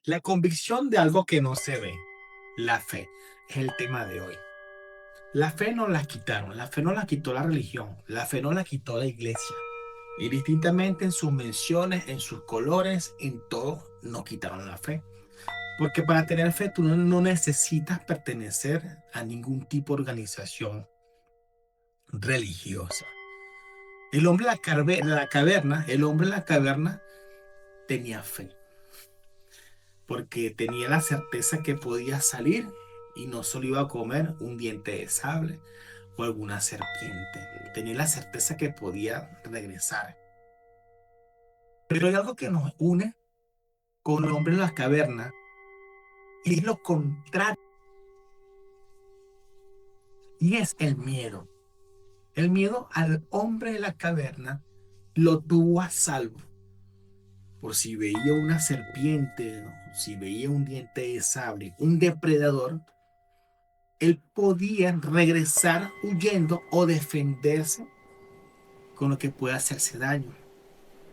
La convicción de algo que no se ve, la fe, es el tema de hoy. La fe no la quitaron, la fe no la quitó la religión, la fe no la quitó la iglesia. Y distintamente en sus menciones, en sus colores, en todo, no quitaron la fe. Porque para tener fe tú no necesitas pertenecer a ningún tipo de organización religiosa. El hombre de la caverna, el hombre de la caverna tenía fe. Porque tenía la certeza que podía salir y no solo iba a comer un diente de sable o alguna serpiente. Tenía la certeza que podía regresar. Pero hay algo que nos une con el hombre en la caverna y es lo contrario, y es el miedo. El miedo al hombre de la caverna lo tuvo a salvo. Por si veía una serpiente, ¿no? Si veía un diente de sable, un depredador, él podía regresar huyendo o defenderse con lo que puede hacerse daño.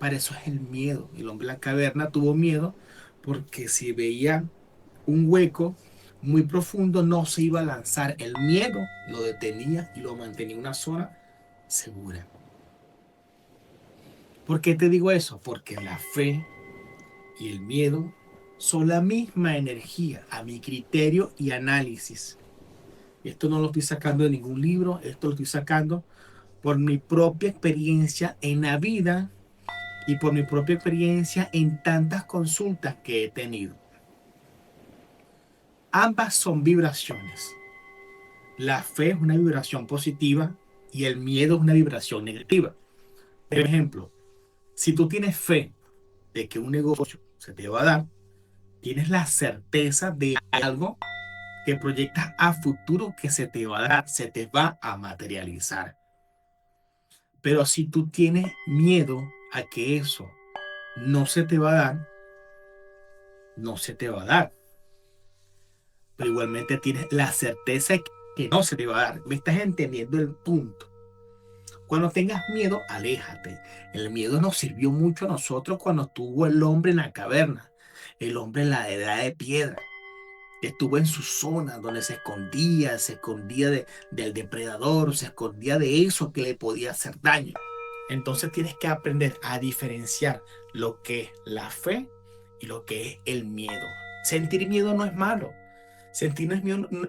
Para eso es el miedo. El hombre de la caverna tuvo miedo porque si veía un hueco muy profundo no se iba a lanzar. El miedo lo detenía y lo mantenía en una zona segura. ¿Por qué te digo eso? Porque la fe y el miedo son la misma energía a mi criterio y análisis. Esto no lo estoy sacando de ningún libro, esto lo estoy sacando por mi propia experiencia en la vida y por mi propia experiencia en tantas consultas que he tenido. Ambas son vibraciones. La fe es una vibración positiva y el miedo es una vibración negativa. Por ejemplo, si tú tienes fe de que un negocio se te va a dar, tienes la certeza de algo que proyectas a futuro que se te va a dar, se te va a materializar. Pero si tú tienes miedo a que eso no se te va a dar, no se te va a dar. Pero igualmente tienes la certeza de que no se te va a dar. ¿Me estás entendiendo el punto? Cuando tengas miedo, aléjate. El miedo nos sirvió mucho a nosotros cuando estuvo el hombre en la caverna, el hombre en la edad de piedra, que estuvo en su zona donde se escondía del depredador, se escondía de eso que le podía hacer daño. Entonces tienes que aprender a diferenciar lo que es la fe y lo que es el miedo. Sentir miedo no es malo. Sentir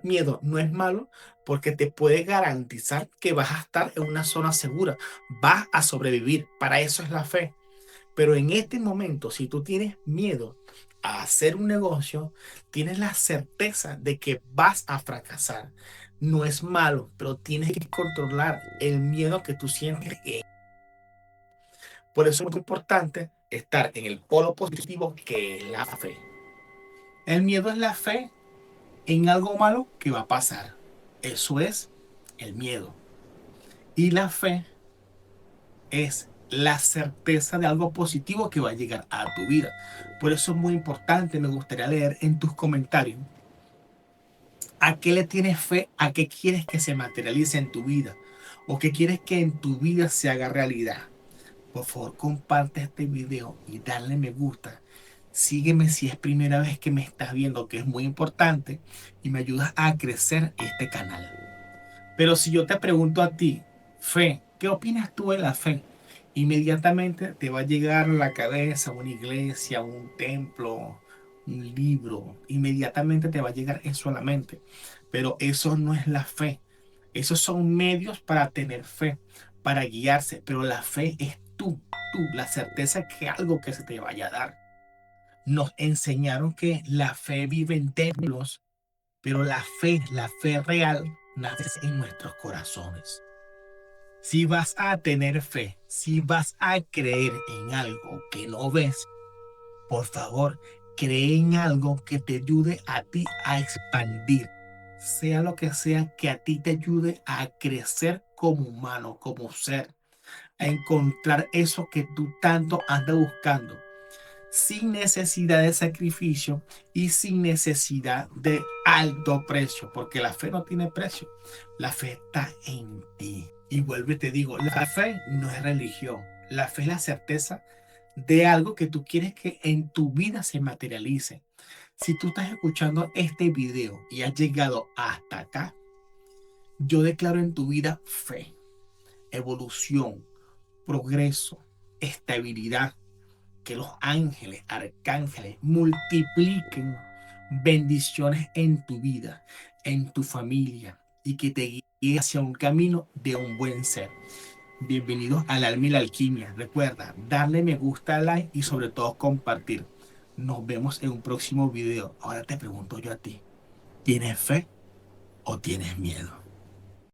miedo no es malo porque te puede garantizar que vas a estar en una zona segura, vas a sobrevivir. Para eso es la fe. Pero en este momento, si tú tienes miedo a hacer un negocio, tienes la certeza de que vas a fracasar. No es malo, pero tienes que controlar el miedo que tú sientes. Por eso es muy importante estar en el polo positivo que es la fe. El miedo es la fe en algo malo que va a pasar. Eso es el miedo. Y la fe es la certeza de algo positivo que va a llegar a tu vida. Por eso es muy importante, me gustaría leer en tus comentarios a qué le tienes fe, a qué quieres que se materialice en tu vida o qué quieres que en tu vida se haga realidad. Por favor, comparte este video y dale me gusta. Sígueme si es primera vez que me estás viendo, que es muy importante y me ayudas a crecer este canal. Pero si yo te pregunto a ti, fe, ¿qué opinas tú de la fe? Inmediatamente te va a llegar a la cabeza una iglesia, un templo, un libro. Inmediatamente te va a llegar eso a la mente. Pero eso no es la fe. Esos son medios para tener fe, para guiarse. Pero la fe es la certeza que algo que se te vaya a dar. Nos enseñaron que la fe vive en templos, pero la fe real, nace en nuestros corazones. Si vas a tener fe, si vas a creer en algo que no ves, por favor, cree en algo que te ayude a ti a expandir. Sea lo que sea que a ti te ayude a crecer como humano, como ser, a encontrar eso que tú tanto andas buscando, sin necesidad de sacrificio y sin necesidad de alto precio, porque la fe no tiene precio, la fe está en ti. Y vuelvo y te digo, la fe no es religión, la fe es la certeza de algo que tú quieres que en tu vida se materialice. Si tú estás escuchando este video y has llegado hasta acá, yo declaro en tu vida fe, evolución, progreso, estabilidad, que los ángeles, arcángeles multipliquen bendiciones en tu vida, en tu familia y que te guíe hacia un camino de un buen ser. Bienvenidos al Alma y la Alquimia. Recuerda darle me gusta, like y sobre todo compartir. Nos vemos en un próximo video. Ahora te pregunto yo a ti, ¿tienes fe o tienes miedo?